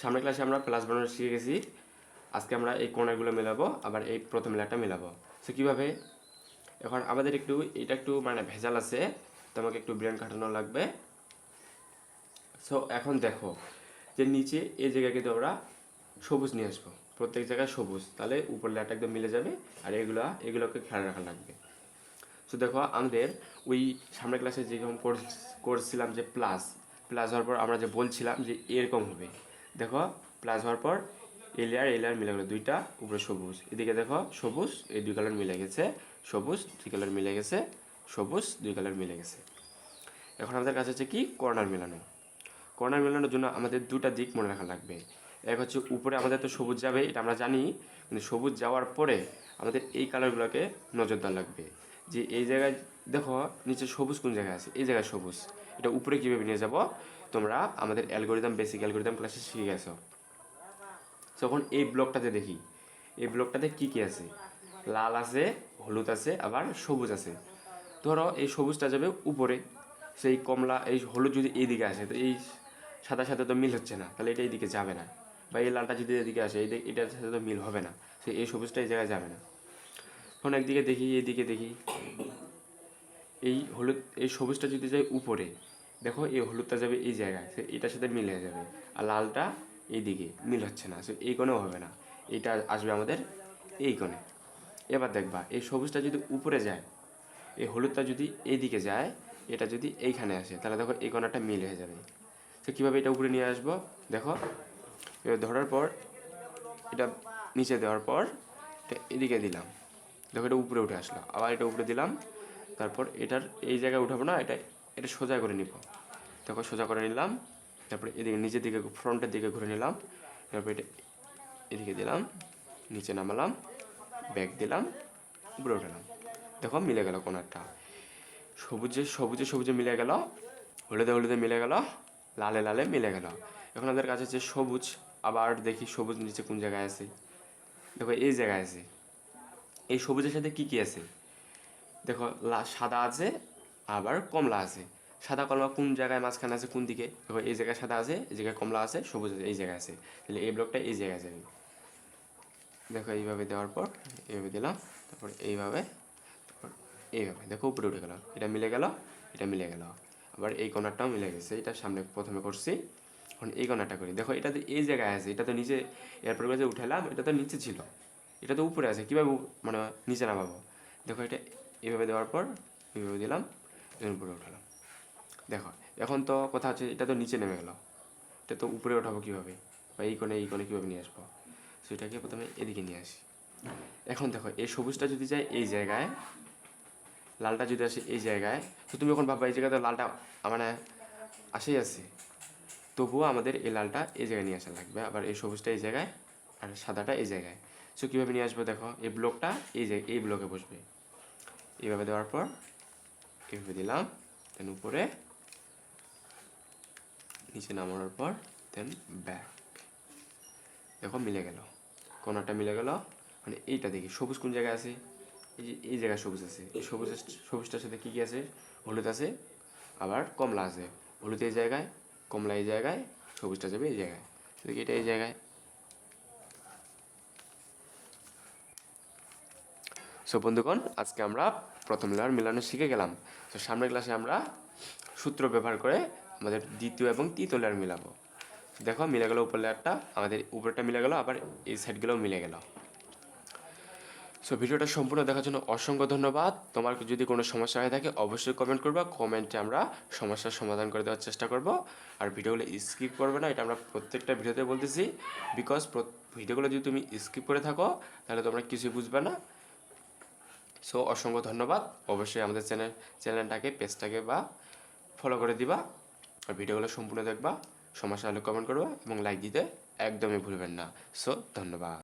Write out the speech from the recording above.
সামনের ক্লাসে আমরা প্লাস বানানো শিখে গেছি। আজকে আমরা এই কর্নারগুলো মেলাবো, আবার এই প্রথম লেয়ারটা মেলাবো। সো কীভাবে, এখন আমাদের এটা একটু মানে ভেজাল আছে, তো আমাকে একটু ব্রেন খাটানো লাগবে। সো এখন দেখো যে নিচে এই জায়গায় কিন্তু আমরা সবুজ নিয়ে আসবো, প্রত্যেক জায়গায় সবুজ, তাহলে উপর লেয়ারটা একদম মিলে যাবে। আর এগুলোকে খেয়াল রাখা লাগবে। সো দেখো আমাদের ওই সামনের ক্লাসে যেরকম করছিলাম যে প্লাস হওয়ার পর আমরা যে বলছিলাম যে এরকম হবে। দেখো প্লাস হওয়ার পর এই লেয়ার মিলে গেলো, দুইটা উপরে সবুজ, এদিকে দেখো সবুজ, এই দুই কালার মিলে গেছে, সবুজ দুই কালার মিলে গেছে, সবুজ দুই কালার মিলে গেছে। এখন আমাদের কাছে হচ্ছে কি কর্নার মেলানো। কর্নার মেলানোর জন্য আমাদের দুটা দিক মনে রাখা লাগবে। এক হচ্ছে উপরে আমাদের তো সবুজ যাবে, এটা আমরা জানি, কিন্তু সবুজ যাওয়ার পরে আমাদের এই কালারগুলোকে নজর দেওয়া লাগবে যে এই জায়গায় দেখো নিচে সবুজ কোন জায়গায় আছে, এই জায়গায় সবুজ, এটা উপরে কীভাবে নিয়ে যাব তোমরা আমাদের অ্যালগোরিদম, বেসিক অ্যালগোরিদম ক্লাসে শিখে গেছো। তখন এই ব্লকটাতে দেখি, এই ব্লকটাতে কী কী আছে, লাল আছে, হলুদ আছে, আবার সবুজ আছে। ধরো এই সবুজটা যাবে উপরে, সেই কমলা এই হলুদ যদি এই দিকে আসে, তো এই সাদা সাথে তো মিল হচ্ছে না, তাহলে এটা এইদিকে যাবে না। বা এই লালটা যদি এদিকে আসে, এটার সাথে তো মিল হবে না, সেই এই সবুজটা এই জায়গায় যাবে না। এখন একদিকে দেখি, এইদিকে দেখি, এই হলুদ এই সবুজটা যদি যায় উপরে, দেখো এই হলুদটা যাবে এই জায়গায়, সে এটার সাথে মিল হয়ে যাবে। আর লালটা এইদিকে মিল হচ্ছে না, সে এই কোণেও হবে না, এইটা আসবে আমাদের এই কোণে। এবার দেখবা এই সবুজটা যদি উপরে যায়, এই হলুদটা যদি এইদিকে যায়, এটা যদি এইখানে আসে, তাহলে দেখো এই কোণাটা মিল হয়ে যাবে। তো কীভাবে এটা উপরে নিয়ে আসবো, দেখো এবার ধরার পর এটা নিচে দেওয়ার পর এটা এদিকে দিলাম, দেখো এটা উপরে উঠে আসলো, আবার এটা উপরে দিলাম, তারপর এটার এই জায়গায় উঠাবো না, এটা সোজা করে নিব। দেখো সোজা করে নিলাম, তারপরে এদিকে নিচের দিকে ফ্রন্টের দিকে ঘুরে নিলাম, তারপর এটা এদিকে দিলাম, নিচে নামালাম, ব্যাক দিলাম, উপরে উঠালাম, দেখো মিলে গেল কোণারটা। সবুজে মিলে গেল, হলুদে মিলে গেল, লালে মিলে গেল। এখন আমাদের কাছে হচ্ছে সবুজ, আবার দেখি সবুজ নিচে কোন জায়গায় আছে, দেখো এই জায়গায় আছে। এই সবুজের সাথে কি কি আছে, দেখো সাদা আছে, আবার কমলা আছে। সাদা কমলা কোন জায়গায় মাঝখানে আছে, কোন দিকে, দেখো এই জায়গায় সাদা আছে, এই জায়গায় কমলা আছে, সবুজ আছে, এই জায়গায় আছে, তাহলে এই ব্লকটা এই জায়গায় যাবে। দেখো এইভাবে দেওয়ার পর এইভাবে দিলাম, তারপর এইভাবে, তারপর এইভাবে, দেখো উপরে উঠে গেল, এটা মিলে গেল, এটা মিলে গেল, আবার এই কর্নারটাও মিলে গেছে, এটা সামনে প্রথমে করছি। এখন এই কর্নারটা করি, দেখো এটা তো এই জায়গায় আছে, এটা তো নিচে, এরপর যে উঠালাম এটা তো নিচে ছিল, এটা তো উপরে আছে, কীভাবে মানে নিচে নামাবো। দেখো এটা এইভাবে দেওয়ার পর এইভাবে দিলাম, এর উপরে উঠালাম। দেখো এখন তো কথা হচ্ছে এটা তো নিচে নেমে গেল, এটা তো উপরে ওঠাবো কীভাবে, বা এই কোণে কীভাবে নিয়ে আসবো, সেটাকে প্রথমে এদিকে নিয়ে আসি। এখন দেখো এই সবুজটা যদি যায় এই জায়গায়, লালটা যদি আসে এই জায়গায়, তো তুমি এখন ভাববা এই জায়গায় তো লালটা মানে আসেই আছে, তবুও আমাদের এই লালটা এই জায়গায় নিয়ে আসা লাগবে, আবার এই সবুজটা এই জায়গায়, আর সাদাটা এই জায়গায়। সো কীভাবে নিয়ে আসবো, দেখো এই ব্লকটা এই ব্লকে বসবে, এইভাবে দেওয়ার পর এইভাবে দিলাম, দেন উপরে, নিচে নামানোর পর দেন ব্যাক, দেখো মিলে গেল, কোণাটা মিলে গেল। মানে এইটা দেখি সবুজ কোন জায়গায় আছে, এই জায়গায় সবুজ আছে, এই সবুজটার সাথে কী কী আছে, হলুদ আছে, আবার কমলা আছে, হলুদ এই জায়গায়, কমলা এই জায়গায়, সবুজটা যাবে এই জায়গায়, দেখি এটা এই জায়গায়। সো বন্ধুগণ, আজকে আমরা প্রথম লেয়ার মেলানো শিখে গেলাম। তো সামনের ক্লাসে আমরা সূত্র ব্যবহার করে আমাদের দ্বিতীয় এবং তৃতীয় লেয়ার মিলাবো। দেখো মিলে গেল, উপর লেয়ারটা আমাদের উপরটা মিলে গেল, আবার এই সাইডগুলোও মিলে গেল। সো ভিডিওটা সম্পূর্ণ দেখার জন্য অসংখ্য ধন্যবাদ। তোমার যদি কোনো সমস্যা হয়ে থাকে অবশ্যই কমেন্ট করবা, কমেন্টে আমরা সমস্যার সমাধান করে দেওয়ার চেষ্টা করব। আর ভিডিওগুলো স্কিপ করবে না, এটা আমরা প্রত্যেকটা ভিডিওতে বলতেছি, বিকজ ভিডিওগুলো যদি তুমি স্কিপ করে থাকো তাহলে তোমরা কিছুই বুঝবে না। সো অসংখ্য ধন্যবাদ, অবশ্যই আমাদের চ্যানেলটাকে, পেজটাকে বা ফলো করে দিবা, আর ভিডিওগুলো সম্পূর্ণ দেখবা, সমস্যা হলে কমেন্ট করবা এবং লাইক দিতে একদমই ভুলবেন না। সো ধন্যবাদ।